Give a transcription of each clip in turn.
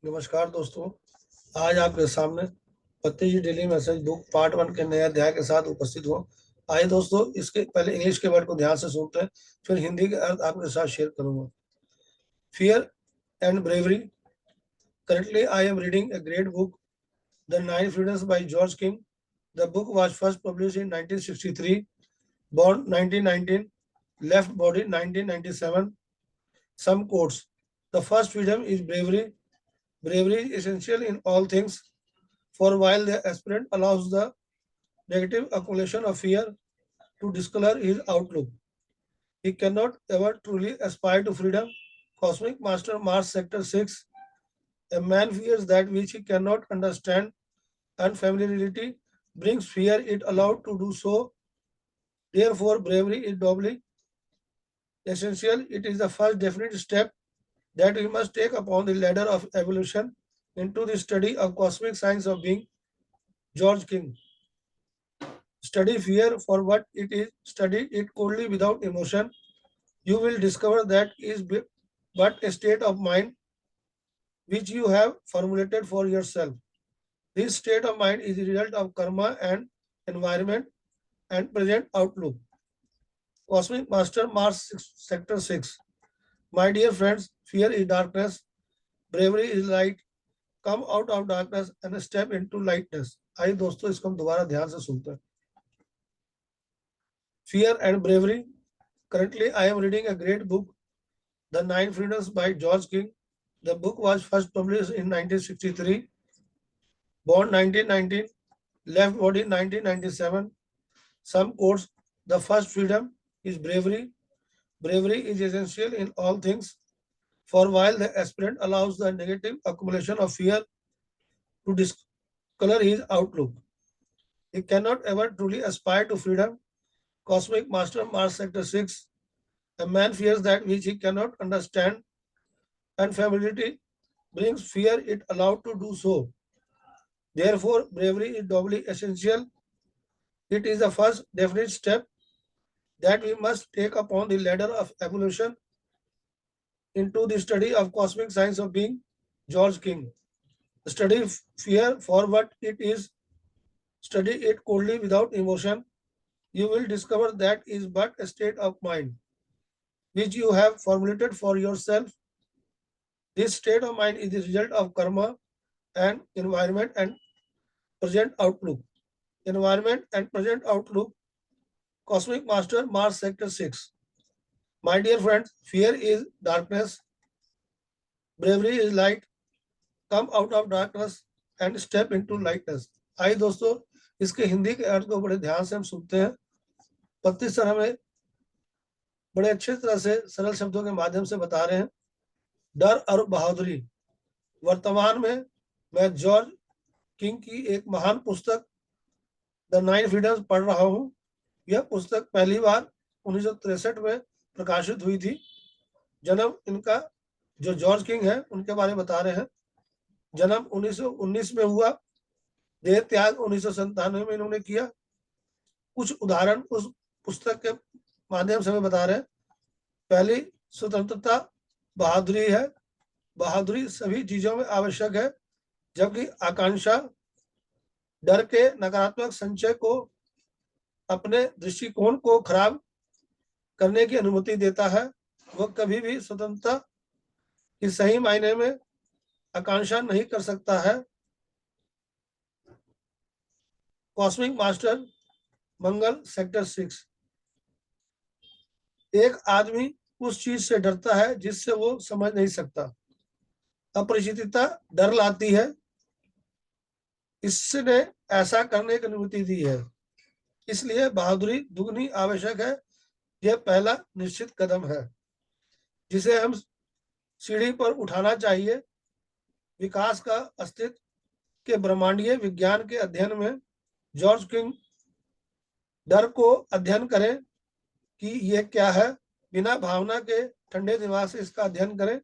नमस्कार दोस्तों। आज आपके सामने पत्ती जी डेली मैसेज बुक पार्ट 1 के नए अध्याय के साथ उपस्थित हुआ। आइए दोस्तों, इसके पहले इंग्लिश के वर्ड को ध्यान से सुनते हैं, फिर हिंदी के अर्थ आपके साथ शेयर करूंगा। Fear and bravery. Currently, I am reading a great book, The Nine Freedoms by George King. The book was first published in 1963, born 1919, left body 1997. Some quotes. The first freedom is bravery. Bravery is essential in all things, for while the aspirant allows the negative accumulation of fear to discolor his outlook, he cannot ever truly aspire to freedom. Cosmic Master Mars Sector 6. A man fears that which he cannot understand, and familiarity brings fear it allowed to do so. Therefore, bravery is doubly essential. It is the first definite step that we must take upon the ladder of evolution into the study of cosmic science of being. George King. Study fear for what it is, study it coldly without emotion. You will discover that is but a state of mind which you have formulated for yourself. This state of mind is the result of karma and environment and present outlook. Cosmic Master Mars Sector 6. My dear friends, fear is darkness, bravery is light. Come out of darkness and step into lightness. आइए दोस्तों, इसको हम दोबारा ध्यान से सुनते हैं। Fear and bravery. Currently, I am reading a great book, The Nine Freedoms by George King. The book was first published in 1963, born 1919, left body 1997. Some quotes. The first freedom is bravery. Bravery is essential in all things, for while the aspirant allows the negative accumulation of fear to discolor his outlook, he cannot ever truly aspire to freedom. Cosmic Master Mars Sector 6. A man fears that which he cannot understand, and familiarity brings fear it allowed to do so. Therefore, bravery is doubly essential. It is the first definite step that we must take upon the ladder of evolution into the study of cosmic science of being. George King. Study fear for what it is, study it coldly without emotion. You will discover that is but a state of mind which you have formulated for yourself. This state of mind is the result of karma and environment and present outlook. Environment and present outlook. Cosmic Master Mars Sector 6. My dear friends, fear is darkness, bravery is light. Come out of darkness and step into lightness. आइए दोस्तों, इसके हिंदी के अर्थ को बड़े ध्यान से हम सुनते हैं। पत्ती सर हमें बड़े अच्छे तरह से सरल शब्दों के माध्यम से बता रहे हैं। डर और बहादुरी। वर्तमान में मैं जॉर्ज किंग की एक महान पुस्तक द नाइन फ्रीडम्स पढ़ रहा हूँ। यह पुस्तक पहली बार 1963 में प्रकाशित हुई थी। जन्म इनका जो जॉर्ज किंग है उनके बारे में बता रहे हैं। जन्म 1919 में हुआ, देह त्याग 1997 में इन्होंने किया। कुछ उदाहरण उस पुस्तक के माध्यम से हमें बता रहे हैं। पहली, स्वतंत्रता बहादुरी है। बहादुरी सभी चीजों में आवश्यक है, जबकि आकांक्षा डर के नकारात्मक संचय को अपने दृष्टिकोण को खराब करने की अनुमति देता है। वह कभी भी स्वतंत्रता की सही मायने में आकांक्षा नहीं कर सकता है। कॉस्मिक मास्टर मंगल सेक्टर 6। एक आदमी उस चीज से डरता है जिससे वो समझ नहीं सकता। अपरिचितता डर लाती है, इसने ऐसा करने की अनुमति दी है, इसलिए बहादुरी दुगनी आवश्यक है। यह पहला निश्चित कदम है जिसे हम सीढ़ी पर उठाना चाहिए। विकास का अस्तित्व के ब्रह्मांडीय विज्ञान के अध्ययन में जॉर्ज किंग डर को अध्ययन करें कि यह क्या है। बिना भावना के ठंडे दिमाग से इसका अध्ययन करें।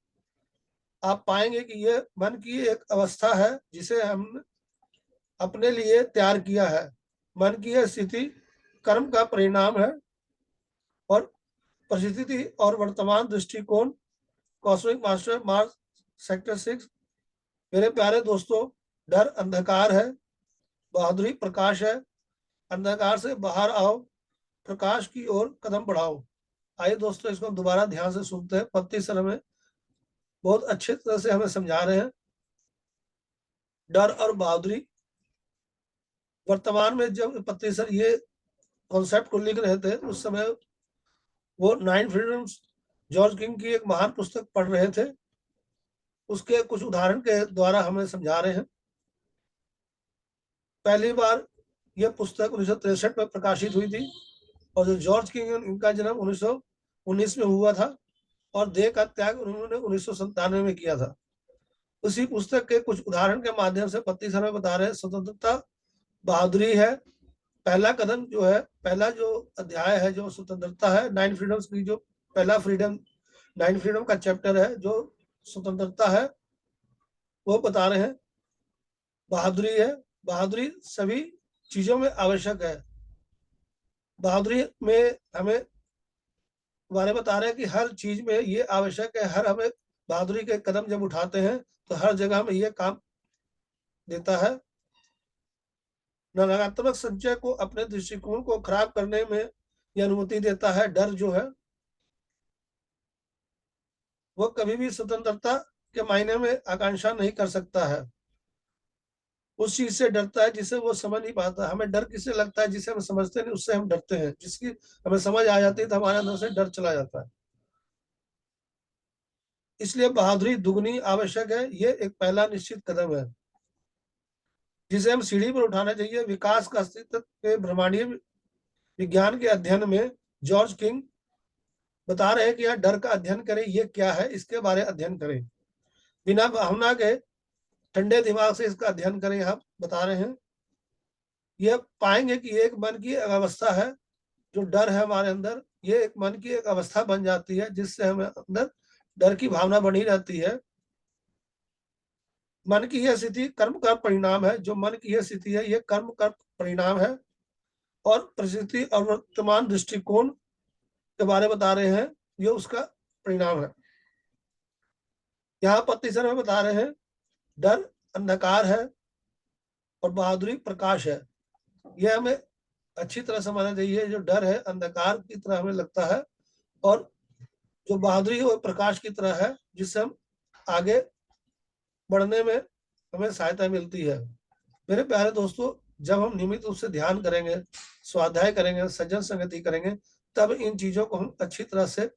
आप पाएंगे कि यह मन की एक अवस्था है जिसे हम अपने लिए तैयार किया है। मन की यह स्थिति कर्म का परिणाम है और परिस्थिति और वर्तमान दृष्टिकोण। Cosmic master Mars sector 6। मेरे प्यारे दोस्तों, डर अंधकार है, बहादुरी प्रकाश है। अंधकार से बाहर आओ, प्रकाश की ओर कदम बढ़ाओ। आइए दोस्तों, इसको दोबारा ध्यान से सुनते हैं। पत्ती सर हमें बहुत अच्छे तरह से हमें समझा रहे हैं डर और बहादुरी। वर्तमान में जब पत्ती सर ये कॉन्सेप्ट को लिख रहे थे, उस समय वो नाइन फ्रीडम्स जॉर्ज किंग की एक महान पुस्तक पढ़ रहे थे। उसके कुछ उदाहरण के द्वारा हमें समझा रहे हैं। पहली बार यह पुस्तक 1963 में प्रकाशित हुई थी, और जो जॉर्ज किंग इनका जन्म 1919 में हुआ था, और देह का त्याग उन्होंने 1997 में किया था। उसी पुस्तक के कुछ उदाहरण के माध्यम से पत्ती सर बता रहे हैं स्वतंत्रता बहादुरी है। पहला कदम जो है, पहला जो अध्याय है जो स्वतंत्रता है, नाइन फ्रीडम्स की जो पहला फ्रीडम, नाइन फ्रीडम का चैप्टर है जो स्वतंत्रता है, वो बता रहे हैं। बहादुरी है, बहादुरी सभी चीजों में आवश्यक है। बहादुरी में हमें बारे बता रहे हैं कि हर चीज में ये आवश्यक है। हर हमें बहादुरी के कदम जब उठाते हैं तो हर जगह में ये काम देता है। नकारात्मक संचय को अपने दृष्टिकोण को खराब करने में यह अनुमति देता है। डर जो है वो कभी भी स्वतंत्रता के मायने में आकांक्षा नहीं कर सकता है। उस चीज से डरता है जिसे वो समझ नहीं पाता। हमें डर किससे लगता है? जिसे हम समझते नहीं, उससे हम डरते हैं। जिसकी हमें समझ आ जाती है तो हमारे अंदर से डर चला जाता है। इसलिए बहादुरी दुगनी आवश्यक है। ये एक पहला निश्चित कदम है जिसे हम सीढ़ी पर उठाना चाहिए। विकास का अस्तित्व के ब्रह्मांडीय विज्ञान के अध्ययन में जॉर्ज किंग बता रहे हैं कि यह डर का अध्ययन करें। ये क्या है, इसके बारे अध्ययन करें। बिना भावना के ठंडे दिमाग से इसका अध्ययन करें। यहाँ बता रहे हैं, यह पाएंगे कि एक मन की अवस्था है। जो डर है हमारे अंदर, ये एक मन की एक अवस्था बन जाती है जिससे हमें अंदर डर की भावना बनी रहती है। मन की यह स्थिति कर्म का परिणाम है। जो मन की यह स्थिति है, यह कर्म का परिणाम है, और परिस्थिति और वर्तमान दृष्टिकोण के बारे में बता रहे हैं, ये उसका परिणाम है। यहाँ पत्ती सर में बता रहे हैं, डर अंधकार है और बहादुरी प्रकाश है। यह हमें अच्छी तरह समझना चाहिए। जो डर है अंधकार की तरह हमें लगता है, और जो बहादुरी है वो प्रकाश की तरह है, जिससे हम आगे बढ़ने में हमें सहायता मिलती है। मेरे प्यारे दोस्तों, जब हम नियमित रूप से ध्यान करेंगे, स्वाध्याय करेंगे, सज्जन संगति करेंगे, तब इन चीजों को हम अच्छी तरह से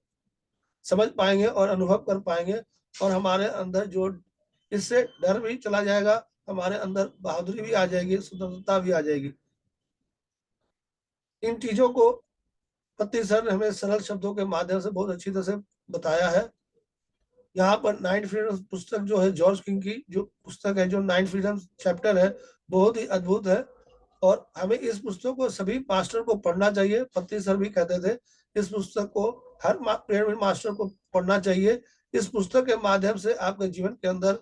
समझ पाएंगे और अनुभव कर पाएंगे। और हमारे अंदर जो इससे डर भी चला जाएगा, हमारे अंदर बहादुरी भी आ जाएगी, स्वतंत्रता भी आ जाएगी। इन चीजों को पत्ती सर ने हमें सरल शब्दों के माध्यम से बहुत अच्छी तरह से बताया है। यहाँ पर नाइन फ्रीडम पुस्तक जो है, जॉर्ज किंग की जो पुस्तक है, जो नाइन फ्रीडम चैप्टर है, बहुत ही अद्भुत है। और हमें इस पुस्तक को सभी मास्टर को पढ़ना चाहिए। पत्ती सर भी कहते थे इस पुस्तक को हर पिरामिड मास्टर को पढ़ना चाहिए। इस पुस्तक के माध्यम से आपके जीवन के अंदर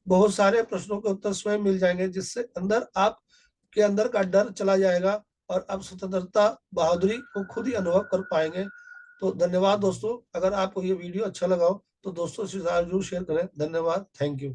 बहुत सारे प्रश्नों के उत्तर स्वयं मिल जाएंगे, जिससे अंदर आपके अंदर का डर चला जाएगा और आप स्वतंत्रता बहादुरी को खुद ही अनुभव कर पाएंगे। तो धन्यवाद दोस्तों। अगर आपको ये वीडियो अच्छा लगा हो तो दोस्तों से जरूर शेयर करें। धन्यवाद। Thank you.